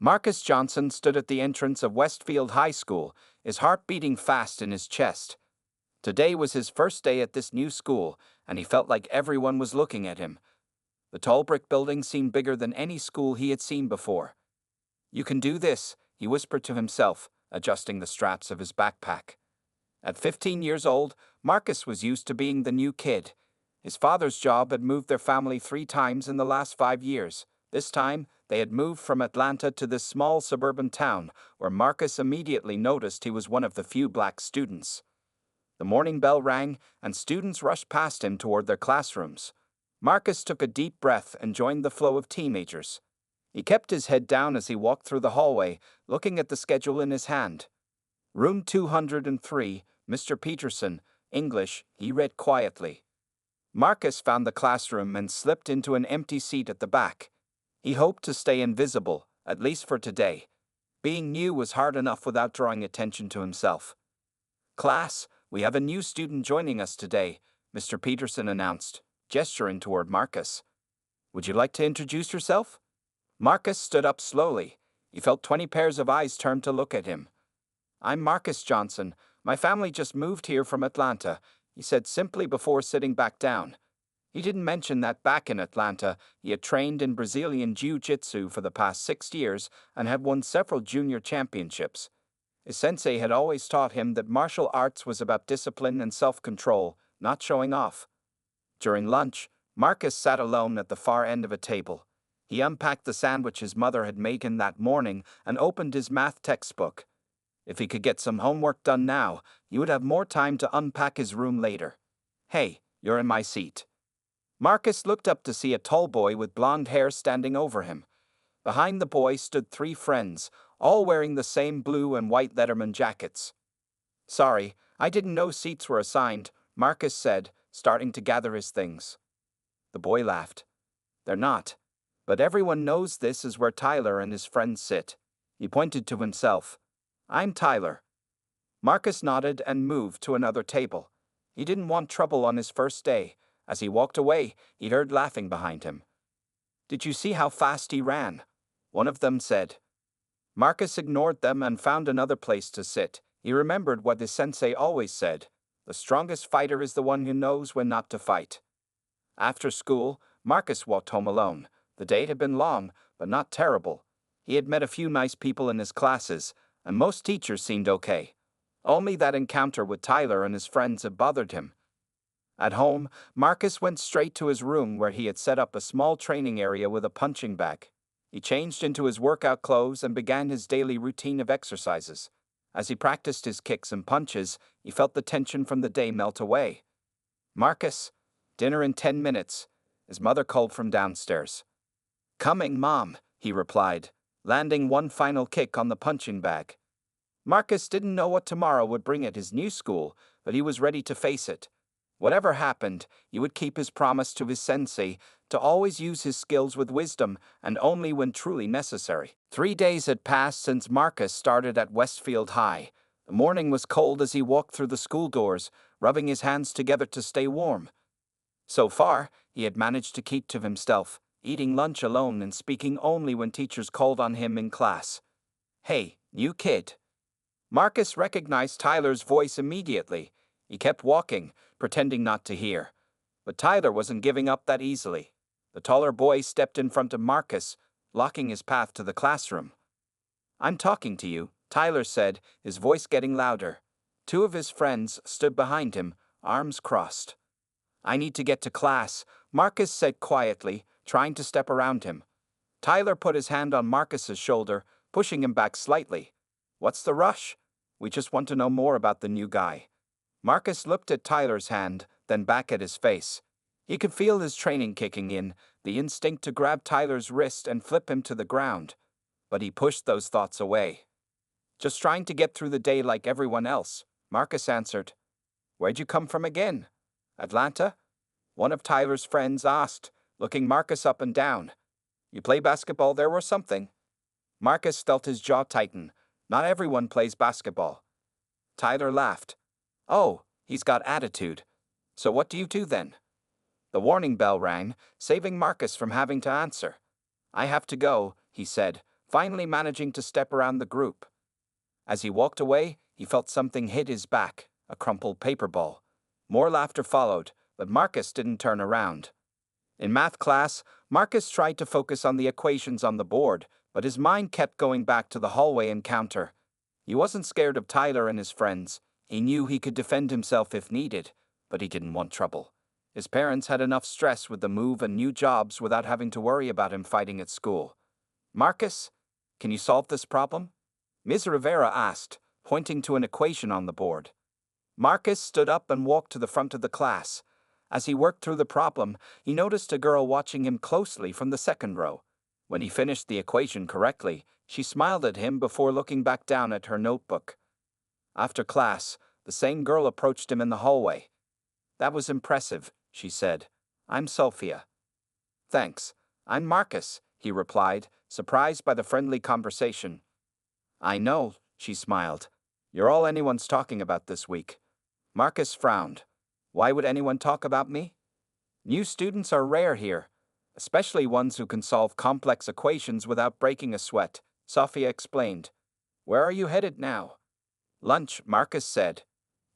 Marcus Johnson stood at the entrance of Westfield High School, his heart beating fast in his chest. Today was his first day at this new school, and he felt like everyone was looking at him. The tall brick building seemed bigger than any school he had seen before. "You can do this," he whispered to himself, adjusting the straps of his backpack. At 15 years old, Marcus was used to being the new kid. His father's job had moved their family 3 times in the last 5 years. This time, they had moved from Atlanta to this small suburban town, where Marcus immediately noticed he was one of the few black students. The morning bell rang, and students rushed past him toward their classrooms. Marcus took a deep breath and joined the flow of teenagers. He kept his head down as he walked through the hallway, looking at the schedule in his hand. "Room 203, Mr. Peterson, English," he read quietly. Marcus found the classroom and slipped into an empty seat at the back. He hoped to stay invisible, at least for today. Being new was hard enough without drawing attention to himself. "Class, we have a new student joining us today," Mr. Peterson announced, gesturing toward Marcus. "Would you like to introduce yourself?" Marcus stood up slowly. He felt 20 pairs of eyes turn to look at him. "I'm Marcus Johnson. My family just moved here from Atlanta," he said simply before sitting back down. He didn't mention that back in Atlanta, he had trained in Brazilian Jiu-Jitsu for the past 6 years and had won several junior championships. His sensei had always taught him that martial arts was about discipline and self-control, not showing off. During lunch, Marcus sat alone at the far end of a table. He unpacked the sandwich his mother had made him that morning and opened his math textbook. If he could get some homework done now, he would have more time to unpack his room later. "Hey, you're in my seat." Marcus looked up to see a tall boy with blonde hair standing over him. Behind the boy stood 3 friends, all wearing the same blue and white Letterman jackets. "Sorry, I didn't know seats were assigned," Marcus said, starting to gather his things. The boy laughed. "They're not. But everyone knows this is where Tyler and his friends sit." He pointed to himself. "I'm Tyler." Marcus nodded and moved to another table. He didn't want trouble on his first day. As he walked away, he heard laughing behind him. "Did you see how fast he ran?" one of them said. Marcus ignored them and found another place to sit. He remembered what his sensei always said: "The strongest fighter is the one who knows when not to fight." After school, Marcus walked home alone. The day had been long, but not terrible. He had met a few nice people in his classes, and most teachers seemed okay. Only that encounter with Tyler and his friends had bothered him. At home, Marcus went straight to his room where he had set up a small training area with a punching bag. He changed into his workout clothes and began his daily routine of exercises. As he practiced his kicks and punches, he felt the tension from the day melt away. "Marcus, dinner in 10 minutes, his mother called from downstairs. "Coming, Mom," he replied, landing one final kick on the punching bag. Marcus didn't know what tomorrow would bring at his new school, but he was ready to face it. Whatever happened, he would keep his promise to his sensei to always use his skills with wisdom and only when truly necessary. 3 days had passed since Marcus started at Westfield High. The morning was cold as he walked through the school doors, rubbing his hands together to stay warm. So far, he had managed to keep to himself, eating lunch alone and speaking only when teachers called on him in class. "Hey, new kid." Marcus recognized Tyler's voice immediately. He kept walking, pretending not to hear. But Tyler wasn't giving up that easily. The taller boy stepped in front of Marcus, blocking his path to the classroom. "I'm talking to you," Tyler said, his voice getting louder. 2 of his friends stood behind him, arms crossed. "I need to get to class," Marcus said quietly, trying to step around him. Tyler put his hand on Marcus's shoulder, pushing him back slightly. "What's the rush? We just want to know more about the new guy." Marcus looked at Tyler's hand, then back at his face. He could feel his training kicking in, the instinct to grab Tyler's wrist and flip him to the ground. But he pushed those thoughts away. "Just trying to get through the day like everyone else," Marcus answered. "Where'd you come from again?" "Atlanta?" one of Tyler's friends asked, looking Marcus up and down. "You play basketball there or something?" Marcus felt his jaw tighten. Not everyone plays basketball. Tyler laughed. "Oh, he's got attitude. So what do you do then?" The warning bell rang, saving Marcus from having to answer. "I have to go," he said, finally managing to step around the group. As he walked away, he felt something hit his back, a crumpled paper ball. More laughter followed, but Marcus didn't turn around. In math class, Marcus tried to focus on the equations on the board, but his mind kept going back to the hallway encounter. He wasn't scared of Tyler and his friends. He knew he could defend himself if needed, but he didn't want trouble. His parents had enough stress with the move and new jobs without having to worry about him fighting at school. "Marcus, can you solve this problem?" Ms. Rivera asked, pointing to an equation on the board. Marcus stood up and walked to the front of the class. As he worked through the problem, he noticed a girl watching him closely from the second row. When he finished the equation correctly, she smiled at him before looking back down at her notebook. After class, the same girl approached him in the hallway. "That was impressive," she said. "I'm Sophia." "Thanks. I'm Marcus," he replied, surprised by the friendly conversation. "I know," she smiled. "You're all anyone's talking about this week." Marcus frowned. "Why would anyone talk about me?" "New students are rare here, especially ones who can solve complex equations without breaking a sweat," Sophia explained. "Where are you headed now?" "Lunch," Marcus said.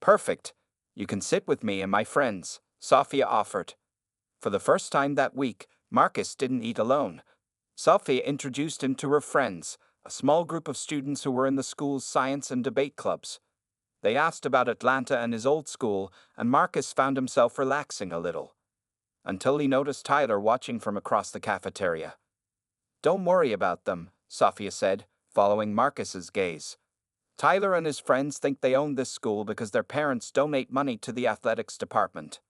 "Perfect. You can sit with me and my friends," Sophia offered. For the first time that week, Marcus didn't eat alone. Sophia introduced him to her friends, a small group of students who were in the school's science and debate clubs. They asked about Atlanta and his old school, and Marcus found himself relaxing a little. Until he noticed Tyler watching from across the cafeteria. "Don't worry about them," Sophia said, following Marcus's gaze. "Tyler and his friends think they own this school because their parents donate money to the athletics department."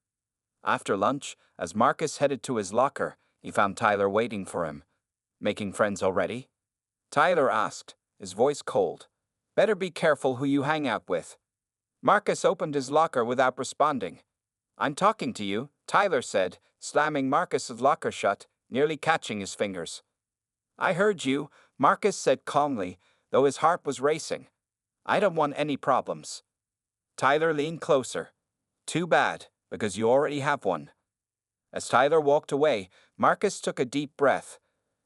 After lunch, as Marcus headed to his locker, he found Tyler waiting for him. "Making friends already?" Tyler asked, his voice cold. "Better be careful who you hang out with." Marcus opened his locker without responding. "I'm talking to you," Tyler said, slamming Marcus's locker shut, nearly catching his fingers. "I heard you," Marcus said calmly, though his heart was racing. "I don't want any problems." Tyler leaned closer. "Too bad, because you already have one." As Tyler walked away, Marcus took a deep breath.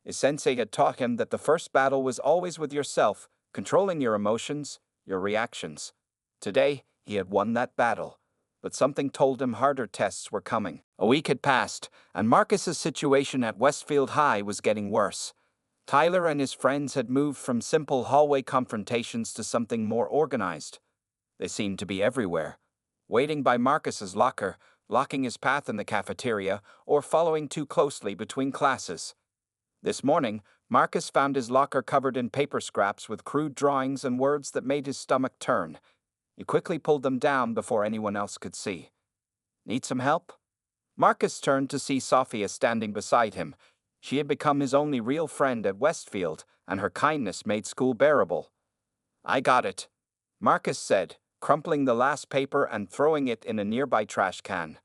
His sensei had taught him that the first battle was always with yourself, controlling your emotions, your reactions. Today, he had won that battle, but something told him harder tests were coming. A week had passed, and Marcus's situation at Westfield High was getting worse. Tyler and his friends had moved from simple hallway confrontations to something more organized. They seemed to be everywhere, waiting by Marcus's locker, blocking his path in the cafeteria, or following too closely between classes. This morning, Marcus found his locker covered in paper scraps with crude drawings and words that made his stomach turn. He quickly pulled them down before anyone else could see. "Need some help?" Marcus turned to see Sophia standing beside him. She had become his only real friend at Westfield, and her kindness made school bearable. "I got it," Marcus said, crumpling the last paper and throwing it in a nearby trash can.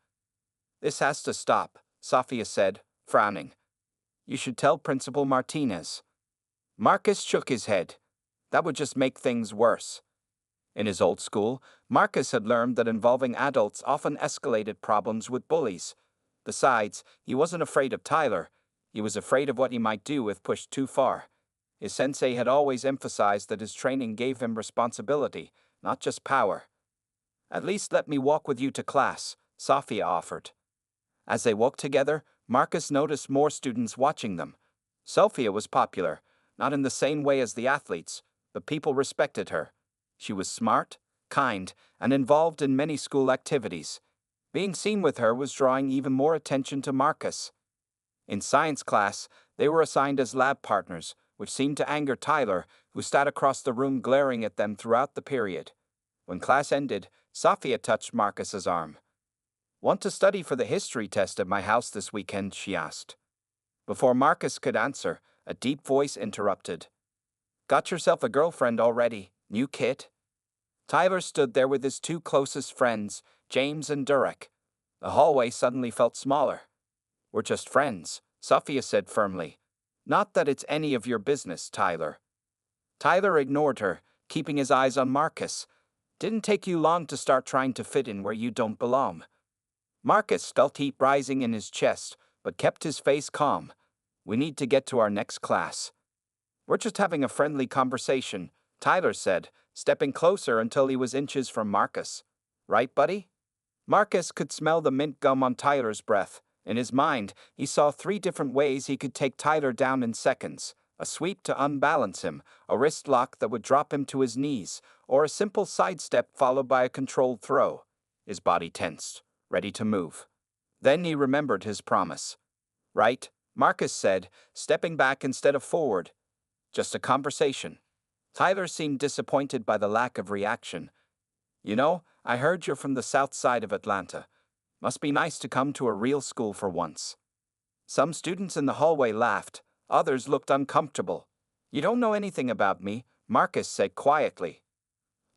"This has to stop," Sophia said, frowning. "You should tell Principal Martinez." Marcus shook his head. That would just make things worse. In his old school, Marcus had learned that involving adults often escalated problems with bullies. Besides, he wasn't afraid of Tyler. He was afraid of what he might do if pushed too far. His sensei had always emphasized that his training gave him responsibility, not just power. "At least let me walk with you to class," Sophia offered. As they walked together, Marcus noticed more students watching them. Sophia was popular, not in the same way as the athletes, but people respected her. She was smart, kind, and involved in many school activities. Being seen with her was drawing even more attention to Marcus. In science class, they were assigned as lab partners, which seemed to anger Tyler, who sat across the room glaring at them throughout the period. When class ended, Sophia touched Marcus's arm. "Want to study for the history test at my house this weekend?" she asked. Before Marcus could answer, a deep voice interrupted. "Got yourself a girlfriend already, new kid?" Tyler stood there with his two closest friends, James and Durek. The hallway suddenly felt smaller. "We're just friends," Sophia said firmly. "Not that it's any of your business, Tyler." Tyler ignored her, keeping his eyes on Marcus. "Didn't take you long to start trying to fit in where you don't belong." Marcus felt heat rising in his chest, but kept his face calm. "We need to get to our next class." We're just having a friendly conversation, Tyler said, stepping closer until he was inches from Marcus. Right, buddy? Marcus could smell the mint gum on Tyler's breath. In his mind, he saw 3 different ways he could take Tyler down in seconds: a sweep to unbalance him, a wrist lock that would drop him to his knees, or a simple sidestep followed by a controlled throw. His body tensed, ready to move. Then he remembered his promise. Right, Marcus said, stepping back instead of forward. Just a conversation. Tyler seemed disappointed by the lack of reaction. You know, I heard you're from the south side of Atlanta. Must be nice to come to a real school for once. Some students in the hallway laughed, others looked uncomfortable. You don't know anything about me, Marcus said quietly.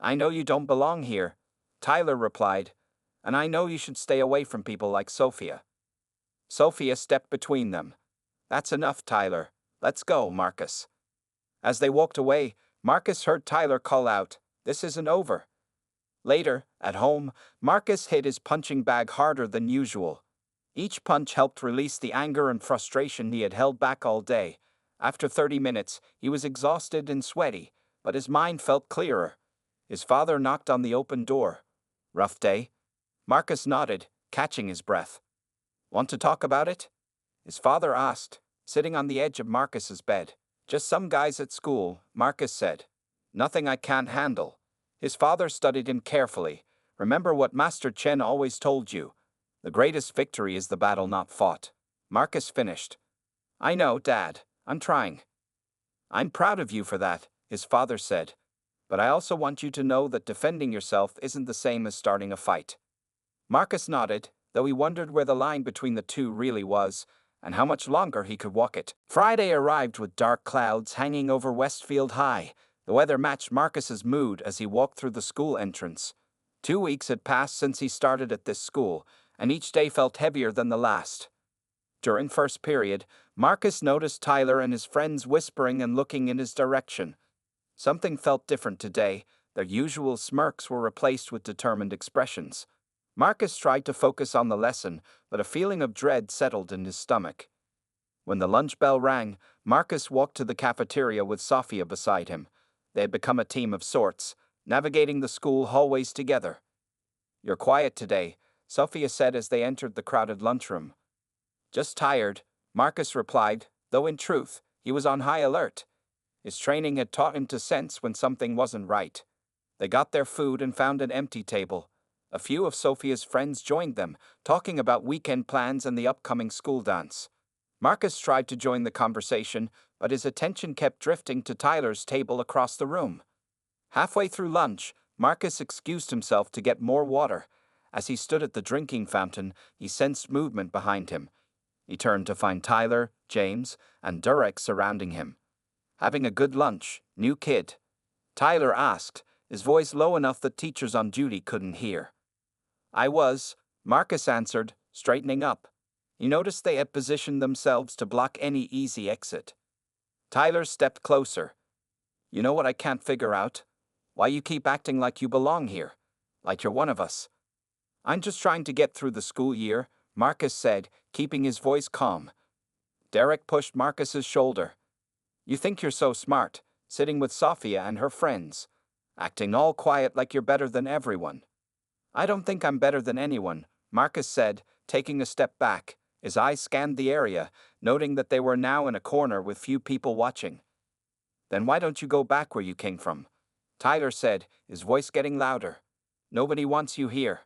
I know you don't belong here, Tyler replied, and I know you should stay away from people like Sophia. Sophia stepped between them. That's enough, Tyler. Let's go, Marcus. As they walked away, Marcus heard Tyler call out, "This isn't over." Later, at home, Marcus hit his punching bag harder than usual. Each punch helped release the anger and frustration he had held back all day. After 30 minutes, he was exhausted and sweaty, but his mind felt clearer. His father knocked on the open door. Rough day? Marcus nodded, catching his breath. Want to talk about it? His father asked, sitting on the edge of Marcus's bed. Just some guys at school, Marcus said. Nothing I can't handle. His father studied him carefully. Remember what Master Chen always told you. The greatest victory is the battle not fought. Marcus finished. I know, Dad. I'm trying. I'm proud of you for that, his father said. But I also want you to know that defending yourself isn't the same as starting a fight. Marcus nodded, though he wondered where the line between the two really was, and how much longer he could walk it. Friday arrived with dark clouds hanging over Westfield High. The weather matched Marcus's mood as he walked through the school entrance. 2 weeks had passed since he started at this school, and each day felt heavier than the last. During first period, Marcus noticed Tyler and his friends whispering and looking in his direction. Something felt different today. Their usual smirks were replaced with determined expressions. Marcus tried to focus on the lesson, but a feeling of dread settled in his stomach. When the lunch bell rang, Marcus walked to the cafeteria with Sophia beside him. They had become a team of sorts, navigating the school hallways together. You're quiet today, Sophia said as they entered the crowded lunchroom. Just tired, Marcus replied, though in truth, he was on high alert. His training had taught him to sense when something wasn't right. They got their food and found an empty table. A few of Sophia's friends joined them, talking about weekend plans and the upcoming school dance. Marcus tried to join the conversation, but his attention kept drifting to Tyler's table across the room. Halfway through lunch, Marcus excused himself to get more water. As he stood at the drinking fountain, he sensed movement behind him. He turned to find Tyler, James, and Durek surrounding him. Having a good lunch, new kid? Tyler asked, his voice low enough that teachers on duty couldn't hear. I was, Marcus answered, straightening up. He noticed they had positioned themselves to block any easy exit. Tyler stepped closer. You know what I can't figure out? Why you keep acting like you belong here, like you're one of us. I'm just trying to get through the school year, Marcus said, keeping his voice calm. Derek pushed Marcus's shoulder. You think you're so smart, sitting with Sophia and her friends, acting all quiet like you're better than everyone. I don't think I'm better than anyone, Marcus said, taking a step back. His eyes scanned the area, noting that they were now in a corner with few people watching. Then why don't you go back where you came from? Tyler said, his voice getting louder. Nobody wants you here.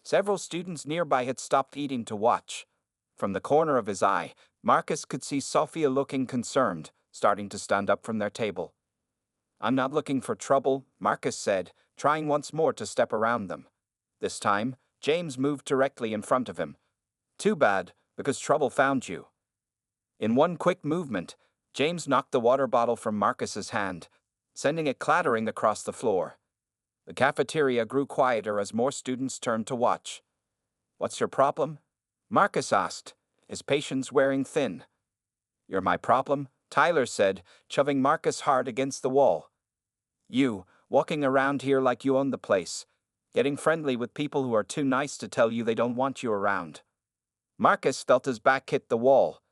Several students nearby had stopped eating to watch. From the corner of his eye, Marcus could see Sophia looking concerned, starting to stand up from their table. I'm not looking for trouble, Marcus said, trying once more to step around them. This time, James moved directly in front of him. Too bad, because trouble found you. In one quick movement, James knocked the water bottle from Marcus's hand, sending it clattering across the floor. The cafeteria grew quieter as more students turned to watch. What's your problem? Marcus asked, his patience wearing thin. You're my problem, Tyler said, shoving Marcus hard against the wall. You, walking around here like you own the place, getting friendly with people who are too nice to tell you they don't want you around. Marcus felt his back hit the wall.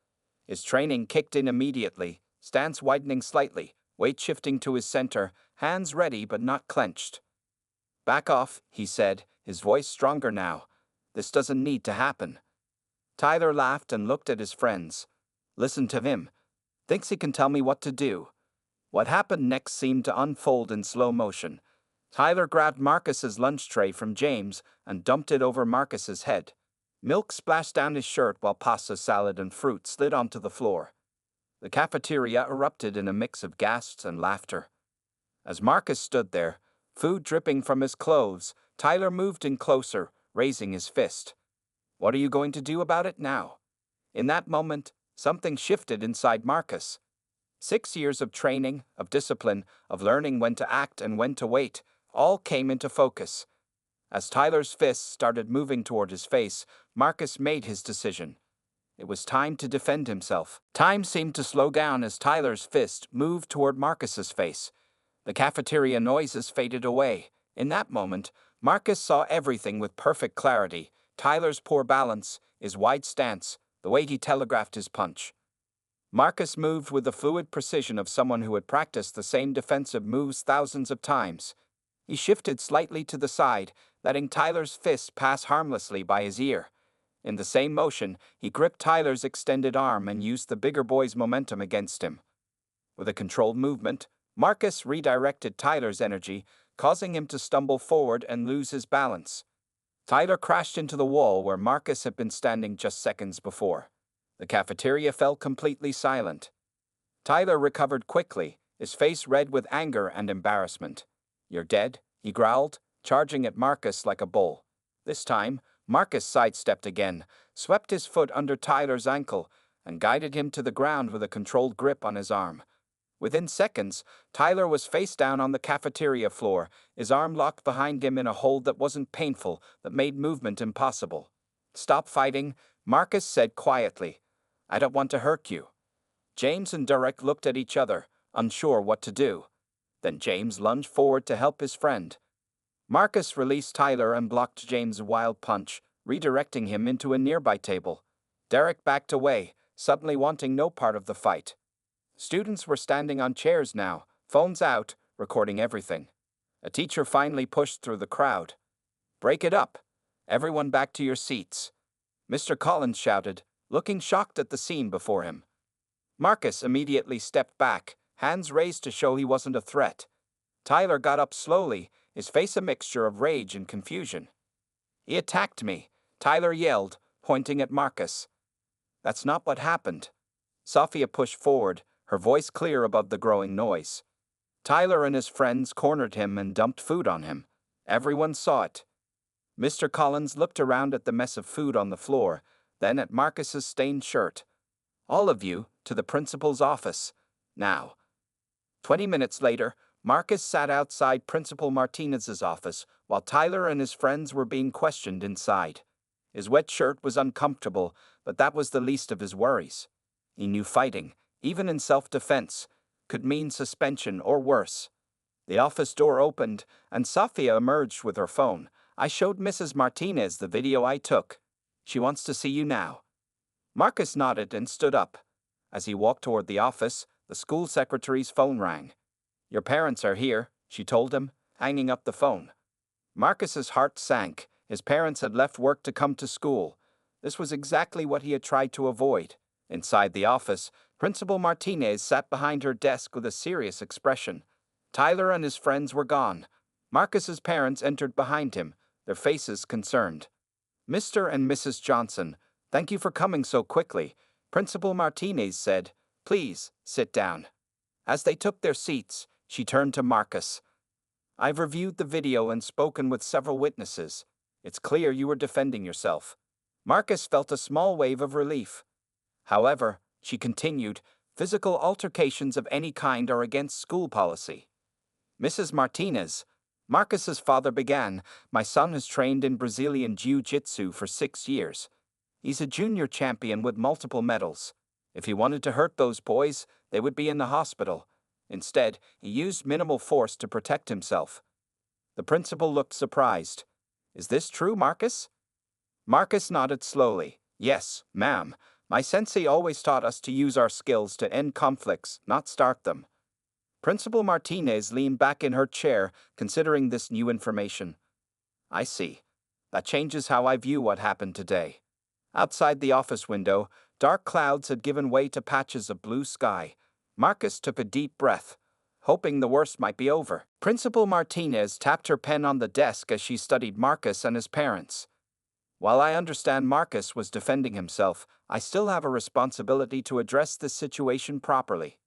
His training kicked in immediately, stance widening slightly, weight shifting to his center, hands ready but not clenched. "Back off," he said, his voice stronger now. "This doesn't need to happen." Tyler laughed and looked at his friends. "Listen to him. Thinks he can tell me what to do." What happened next seemed to unfold in slow motion. Tyler grabbed Marcus's lunch tray from James and dumped it over Marcus's head. Milk splashed down his shirt while pasta salad and fruit slid onto the floor. The cafeteria erupted in a mix of gasps and laughter. As Marcus stood there, food dripping from his clothes, Tyler moved in closer, raising his fist. "What are you going to do about it now?" In that moment, something shifted inside Marcus. 6 years of training, of discipline, of learning when to act and when to wait, all came into focus. As Tyler's fists started moving toward his face, Marcus made his decision. It was time to defend himself. Time seemed to slow down as Tyler's fist moved toward Marcus's face. The cafeteria noises faded away. In that moment, Marcus saw everything with perfect clarity: Tyler's poor balance, his wide stance, the way he telegraphed his punch. Marcus moved with the fluid precision of someone who had practiced the same defensive moves thousands of times. He shifted slightly to the side, letting Tyler's fist pass harmlessly by his ear. In the same motion, he gripped Tyler's extended arm and used the bigger boy's momentum against him. With a controlled movement, Marcus redirected Tyler's energy, causing him to stumble forward and lose his balance. Tyler crashed into the wall where Marcus had been standing just seconds before. The cafeteria fell completely silent. Tyler recovered quickly, his face red with anger and embarrassment. "You're dead," he growled, charging at Marcus like a bull. This time, Marcus sidestepped again, swept his foot under Tyler's ankle, and guided him to the ground with a controlled grip on his arm. Within seconds, Tyler was face down on the cafeteria floor, his arm locked behind him in a hold that wasn't painful, that made movement impossible. "Stop fighting," Marcus said quietly. "I don't want to hurt you." James and Derek looked at each other, unsure what to do. Then James lunged forward to help his friend. Marcus released Tyler and blocked James' wild punch, redirecting him into a nearby table. Derek backed away, suddenly wanting no part of the fight. Students were standing on chairs now, phones out, recording everything. A teacher finally pushed through the crowd. "Break it up. Everyone back to your seats," Mr. Collins shouted, looking shocked at the scene before him. Marcus immediately stepped back, hands raised to show he wasn't a threat. Tyler got up slowly, his face a mixture of rage and confusion. "He attacked me," Tyler yelled, pointing at Marcus. "That's not what happened." Sophia pushed forward, her voice clear above the growing noise. Tyler and his friends cornered him and dumped food on him. Everyone saw it. Mr. Collins looked around at the mess of food on the floor, then at Marcus's stained shirt. "All of you, to the principal's office. Now." 20 minutes later, Marcus sat outside Principal Martinez's office while Tyler and his friends were being questioned inside. His wet shirt was uncomfortable, but that was the least of his worries. He knew fighting, even in self-defense, could mean suspension or worse. The office door opened, and Sophia emerged with her phone. "I showed Mrs. Martinez the video I took. She wants to see you now." Marcus nodded and stood up. As he walked toward the office, the school secretary's phone rang. "Your parents are here," she told him, hanging up the phone. Marcus's heart sank. His parents had left work to come to school. This was exactly what he had tried to avoid. Inside the office, Principal Martinez sat behind her desk with a serious expression. Tyler and his friends were gone. Marcus's parents entered behind him, their faces concerned. "Mr. and Mrs. Johnson, thank you for coming so quickly," Principal Martinez said. "Please, sit down." As they took their seats, she turned to Marcus. "I've reviewed the video and spoken with several witnesses. It's clear you were defending yourself." Marcus felt a small wave of relief. "However," she continued, "physical altercations of any kind are against school policy." "Mrs. Martinez," Marcus's father began, "my son has trained in Brazilian Jiu-Jitsu for 6 years. He's a junior champion with multiple medals. If he wanted to hurt those boys, they would be in the hospital. Instead, he used minimal force to protect himself." The principal looked surprised. "Is this true, Marcus?" Marcus nodded slowly. "Yes, ma'am. My sensei always taught us to use our skills to end conflicts, not start them. Principal Martinez leaned back in her chair, considering this new information. I see. That changes how I view what happened today. Outside the office window, dark clouds had given way to patches of blue sky. Marcus took a deep breath, hoping the worst might be over. Principal Martinez tapped her pen on the desk as she studied Marcus and his parents. While I understand Marcus was defending himself, I still have a responsibility to address this situation properly.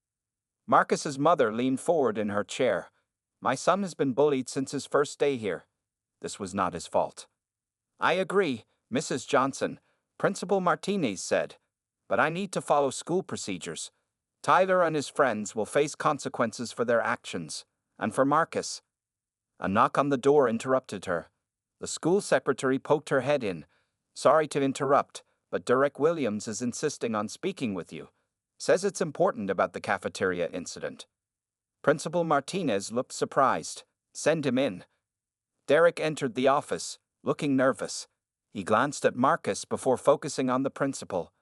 Marcus's mother leaned forward in her chair. My son has been bullied since his first day here. This was not his fault. I agree, Mrs. Johnson, Principal Martinez said, but I need to follow school procedures. Tyler and his friends will face consequences for their actions, and for Marcus. A knock on the door interrupted her. The school secretary poked her head in. Sorry to interrupt, but Derek Williams is insisting on speaking with you. Says it's important about the cafeteria incident. Principal Martinez looked surprised. Send him in. Derek entered the office, looking nervous. He glanced at Marcus before focusing on the principal.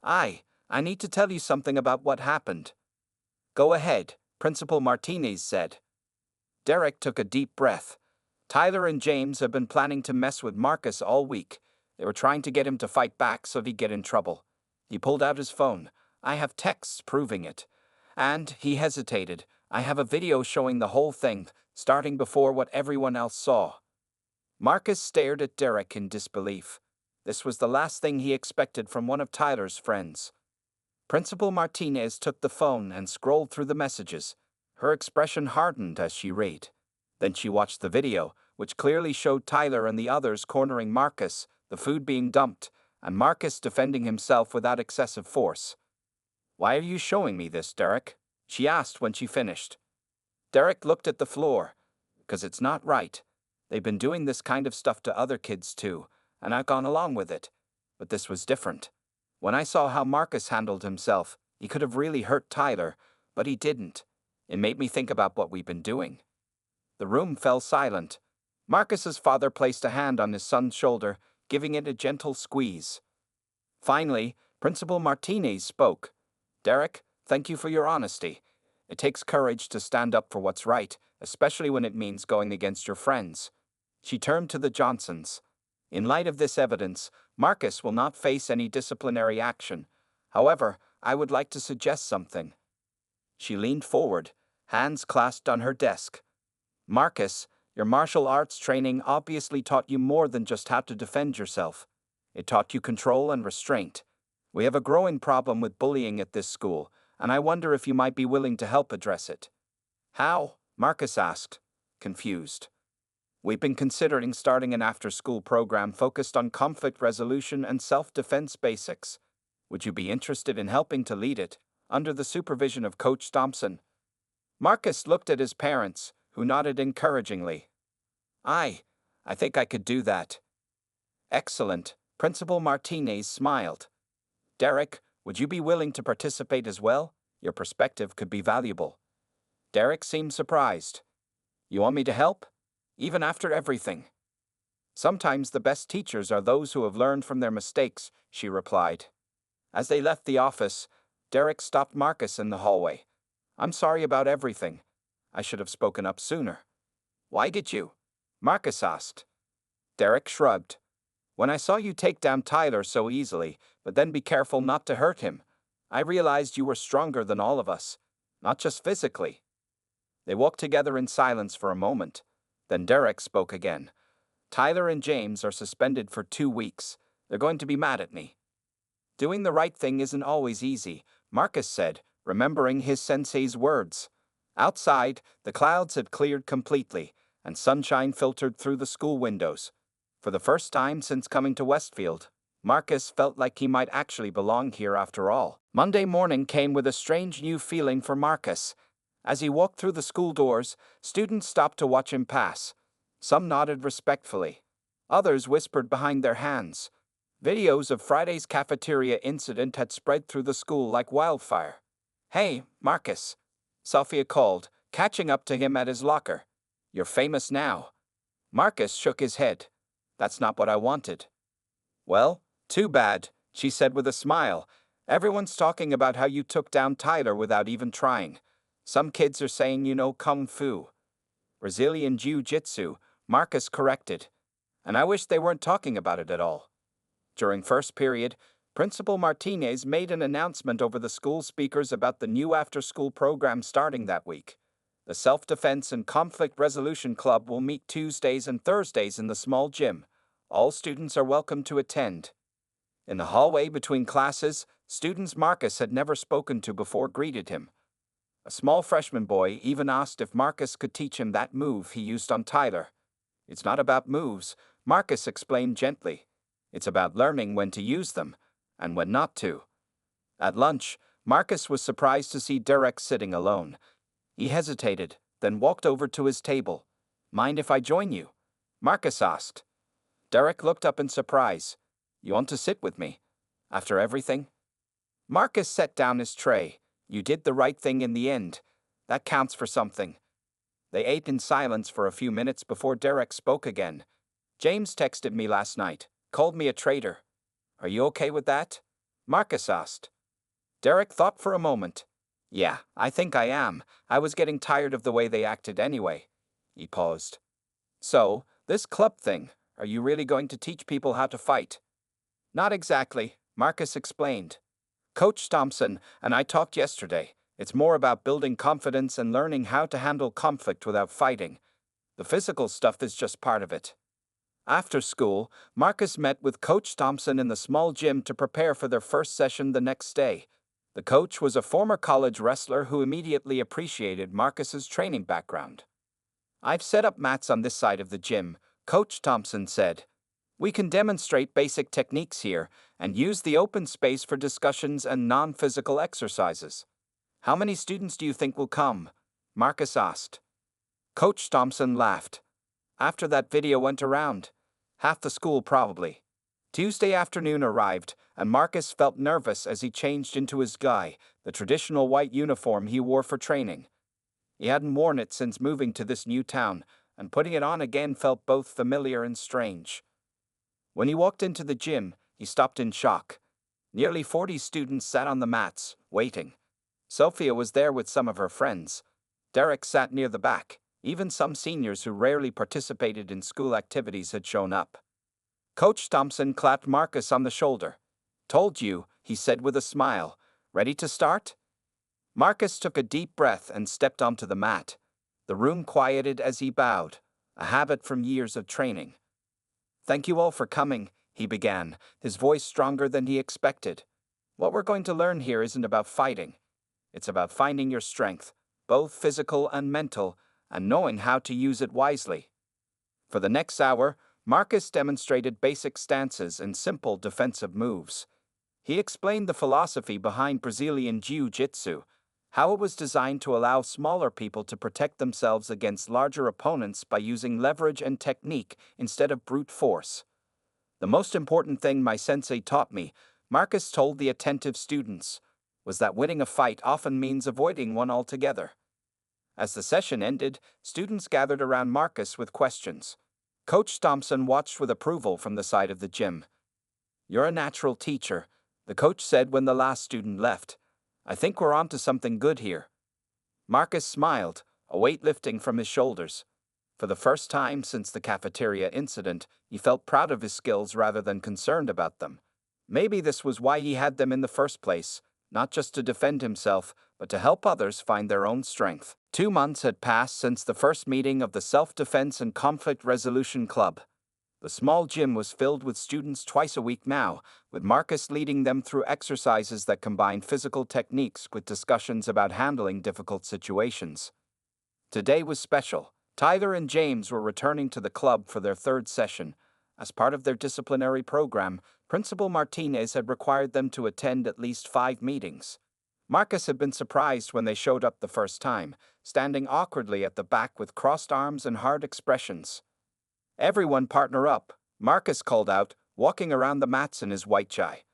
I need to tell you something about what happened. Go ahead, Principal Martinez said. Derek took a deep breath. Tyler and James have been planning to mess with Marcus all week. They were trying to get him to fight back so he'd get in trouble. He pulled out his phone. I have texts proving it. And he hesitated. I have a video showing the whole thing, starting before what everyone else saw. Marcus stared at Derek in disbelief. This was the last thing he expected from one of Tyler's friends. Principal Martinez took the phone and scrolled through the messages. Her expression hardened as she read. Then she watched the video, which clearly showed Tyler and the others cornering Marcus, the food being dumped, and Marcus defending himself without excessive force. Why are you showing me this, Derek? She asked when she finished. Derek looked at the floor. Because it's not right. They've been doing this kind of stuff to other kids too, and I've gone along with it. But this was different. When I saw how Marcus handled himself, he could have really hurt Tyler, but he didn't. It made me think about what we've been doing. The room fell silent. Marcus's father placed a hand on his son's shoulder, giving it a gentle squeeze. Finally, Principal Martinez spoke. Derek, thank you for your honesty. It takes courage to stand up for what's right, especially when it means going against your friends. She turned to the Johnsons. In light of this evidence, Marcus will not face any disciplinary action. However, I would like to suggest something. She leaned forward, hands clasped on her desk. Marcus, your martial arts training obviously taught you more than just how to defend yourself. It taught you control and restraint. We have a growing problem with bullying at this school, and I wonder if you might be willing to help address it. How? Marcus asked, confused. We've been considering starting an after-school program focused on conflict resolution and self-defense basics. Would you be interested in helping to lead it, under the supervision of Coach Thompson? Marcus looked at his parents, who nodded encouragingly. I think I could do that. Excellent, Principal Martinez smiled. Derek, would you be willing to participate as well? Your perspective could be valuable. Derek seemed surprised. You want me to help? Even after everything? Sometimes the best teachers are those who have learned from their mistakes, she replied. As they left the office, Derek stopped Marcus in the hallway. I'm sorry about everything. I should have spoken up sooner. Why did you? Marcus asked. Derek shrugged. When I saw you take down Tyler so easily, but then be careful not to hurt him, I realized you were stronger than all of us, not just physically. They walked together in silence for a moment. Then Derek spoke again. Tyler and James are suspended for 2 weeks. They're going to be mad at me. Doing the right thing isn't always easy, Marcus said, remembering his sensei's words. Outside, the clouds had cleared completely, and sunshine filtered through the school windows. For the first time since coming to Westfield, Marcus felt like he might actually belong here after all. Monday morning came with a strange new feeling for Marcus. As he walked through the school doors, students stopped to watch him pass. Some nodded respectfully. Others whispered behind their hands. Videos of Friday's cafeteria incident had spread through the school like wildfire. Hey, Marcus, Sophia called, catching up to him at his locker. You're famous now. Marcus shook his head. That's not what I wanted. Well, too bad, she said with a smile, Everyone's talking about how you took down Tyler without even trying. Some kids are saying you know Kung Fu. Brazilian Jiu-Jitsu, Marcus corrected. And I wish they weren't talking about it at all. During first period, Principal Martinez made an announcement over the school speakers about the new after-school program starting that week. The Self-Defense and Conflict Resolution Club will meet Tuesdays and Thursdays in the small gym. All students are welcome to attend. In the hallway between classes, students Marcus had never spoken to before greeted him. A small freshman boy even asked if Marcus could teach him that move he used on Tyler. It's not about moves, Marcus explained gently. It's about learning when to use them, and when not to. At lunch, Marcus was surprised to see Derek sitting alone. He hesitated, then walked over to his table. "Mind if I join you?" Marcus asked. Derek looked up in surprise. "You want to sit with me? After everything?" Marcus set down his tray. "You did the right thing in the end. That counts for something." They ate in silence for a few minutes before Derek spoke again. "James texted me last night, called me a traitor. Are you okay with that?" Marcus asked. Derek thought for a moment. "Yeah, I think I am. I was getting tired of the way they acted anyway." He paused. "So, this club thing, are you really going to teach people how to fight?" "Not exactly," Marcus explained. "Coach Thompson and I talked yesterday. It's more about building confidence and learning how to handle conflict without fighting. The physical stuff is just part of it." After school, Marcus met with Coach Thompson in the small gym to prepare for their first session the next day. The coach was a former college wrestler who immediately appreciated Marcus's training background. "I've set up mats on this side of the gym," Coach Thompson said. "We can demonstrate basic techniques here and use the open space for discussions and non-physical exercises." "How many students do you think will come?" Marcus asked. Coach Thompson laughed. "After that video went around, half the school probably." Tuesday afternoon arrived, and Marcus felt nervous as he changed into his guy, the traditional white uniform he wore for training. He hadn't worn it since moving to this new town, and putting it on again felt both familiar and strange. When he walked into the gym, he stopped in shock. Nearly 40 students sat on the mats, waiting. Sophia was there with some of her friends. Derek sat near the back. Even some seniors who rarely participated in school activities had shown up. Coach Thompson clapped Marcus on the shoulder. "Told you," he said with a smile. "Ready to start?" Marcus took a deep breath and stepped onto the mat. The room quieted as he bowed, a habit from years of training. "Thank you all for coming," he began, his voice stronger than he expected. "What we're going to learn here isn't about fighting. It's about finding your strength, both physical and mental, and knowing how to use it wisely." For the next hour, Marcus demonstrated basic stances and simple defensive moves. He explained the philosophy behind Brazilian Jiu-Jitsu, how it was designed to allow smaller people to protect themselves against larger opponents by using leverage and technique instead of brute force. "The most important thing my sensei taught me," Marcus told the attentive students, "was that winning a fight often means avoiding one altogether." As the session ended, students gathered around Marcus with questions. Coach Thompson watched with approval from the side of the gym. "You're a natural teacher," the coach said when the last student left. "I think we're onto something good here." Marcus smiled, a weight lifting from his shoulders. For the first time since the cafeteria incident, he felt proud of his skills rather than concerned about them. Maybe this was why he had them in the first place, not just to defend himself, but to help others find their own strength. 2 months had passed since the first meeting of the Self-Defense and Conflict Resolution Club. The small gym was filled with students twice a week now, with Marcus leading them through exercises that combined physical techniques with discussions about handling difficult situations. Today was special. Tyler and James were returning to the club for their third session. As part of their disciplinary program, Principal Martinez had required them to attend at least 5 meetings. Marcus had been surprised when they showed up the first time, standing awkwardly at the back with crossed arms and hard expressions. "Everyone partner up," Marcus called out, walking around the mats in his white tie.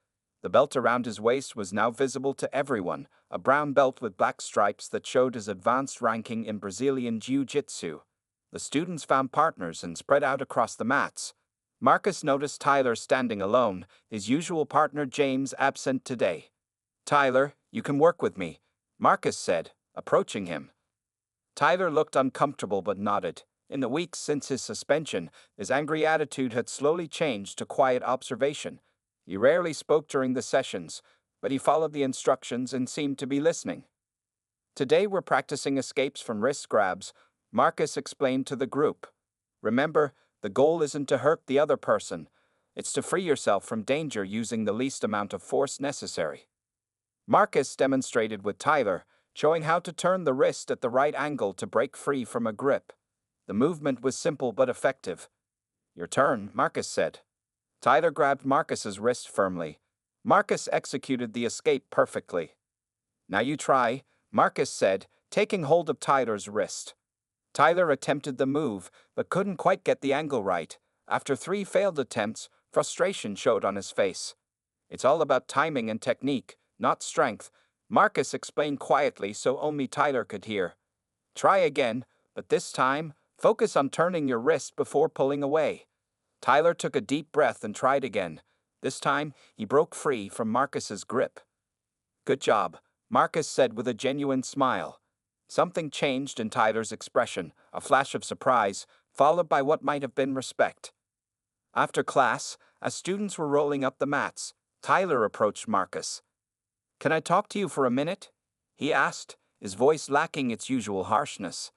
The belt around his waist was now visible to everyone, a brown belt with black stripes that showed his advanced ranking in Brazilian Jiu-Jitsu. The students found partners and spread out across the mats. Marcus noticed Tyler standing alone, his usual partner James absent today. Tyler, you can work with me, Marcus said, approaching him. Tyler looked uncomfortable but nodded. In the weeks since his suspension, his angry attitude had slowly changed to quiet observation. He rarely spoke during the sessions, but he followed the instructions and seemed to be listening. Today we're practicing escapes from wrist grabs, Marcus explained to the group. Remember, the goal isn't to hurt the other person. It's to free yourself from danger using the least amount of force necessary. Marcus demonstrated with Tyler, showing how to turn the wrist at the right angle to break free from a grip. The movement was simple but effective. Your turn, Marcus said. Tyler grabbed Marcus's wrist firmly. Marcus executed the escape perfectly. Now you try, Marcus said, taking hold of Tyler's wrist. Tyler attempted the move, but couldn't quite get the angle right. After 3 failed attempts, frustration showed on his face. It's all about timing and technique, not strength, Marcus explained quietly so only Tyler could hear. Try again, but this time, focus on turning your wrist before pulling away. Tyler took a deep breath and tried again. This time, he broke free from Marcus's grip. Good job, Marcus said with a genuine smile. Something changed in Tyler's expression, a flash of surprise, followed by what might have been respect. After class, as students were rolling up the mats, Tyler approached Marcus. Can I talk to you for a minute? He asked, his voice lacking its usual harshness.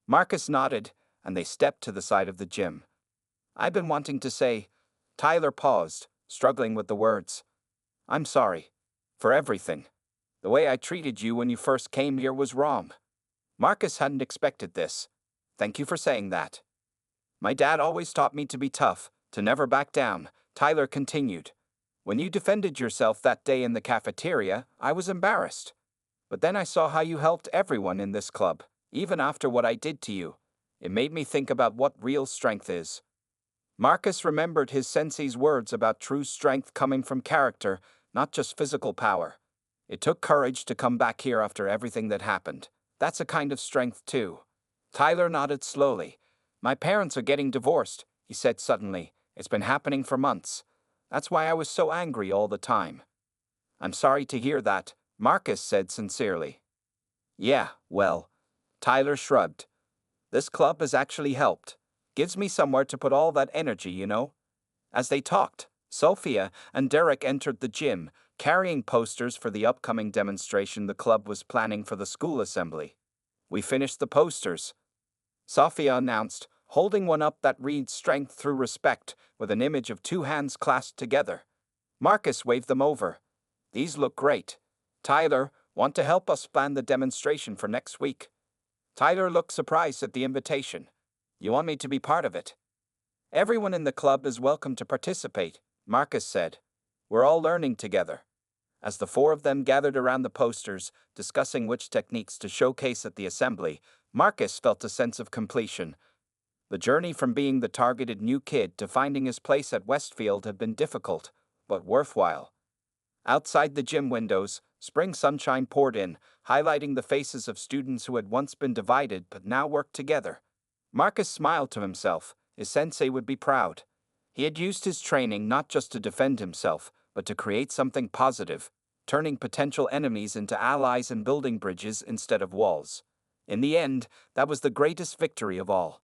Marcus nodded, and they stepped to the side of the gym. I've been wanting to say. Tyler paused, struggling with the words. I'm sorry. For everything. The way I treated you when you first came here was wrong. Marcus hadn't expected this. Thank you for saying that. My dad always taught me to be tough, to never back down, Tyler continued. When you defended yourself that day in the cafeteria, I was embarrassed. But then I saw how you helped everyone in this club, even after what I did to you. It made me think about what real strength is. Marcus remembered his sensei's words about true strength coming from character, not just physical power. It took courage to come back here after everything that happened. That's a kind of strength, too. Tyler nodded slowly. My parents are getting divorced, he said suddenly. It's been happening for months. That's why I was so angry all the time. I'm sorry to hear that, Marcus said sincerely. Yeah, well, Tyler shrugged. This club has actually helped. Gives me somewhere to put all that energy, you know. As they talked, Sophia and Derek entered the gym, carrying posters for the upcoming demonstration the club was planning for the school assembly. We finished the posters, Sophia announced, holding one up that reads Strength Through Respect with an image of 2 hands clasped together. Marcus waved them over. These look great. Tyler, want to help us plan the demonstration for next week? Tyler looked surprised at the invitation. You want me to be part of it? Everyone in the club is welcome to participate, Marcus said. We're all learning together. As the 4 of them gathered around the posters, discussing which techniques to showcase at the assembly, Marcus felt a sense of completion. The journey from being the targeted new kid to finding his place at Westfield had been difficult, but worthwhile. Outside the gym windows, spring sunshine poured in, highlighting the faces of students who had once been divided but now worked together. Marcus smiled to himself. His sensei would be proud. He had used his training not just to defend himself, but to create something positive, turning potential enemies into allies and building bridges instead of walls. In the end, that was the greatest victory of all.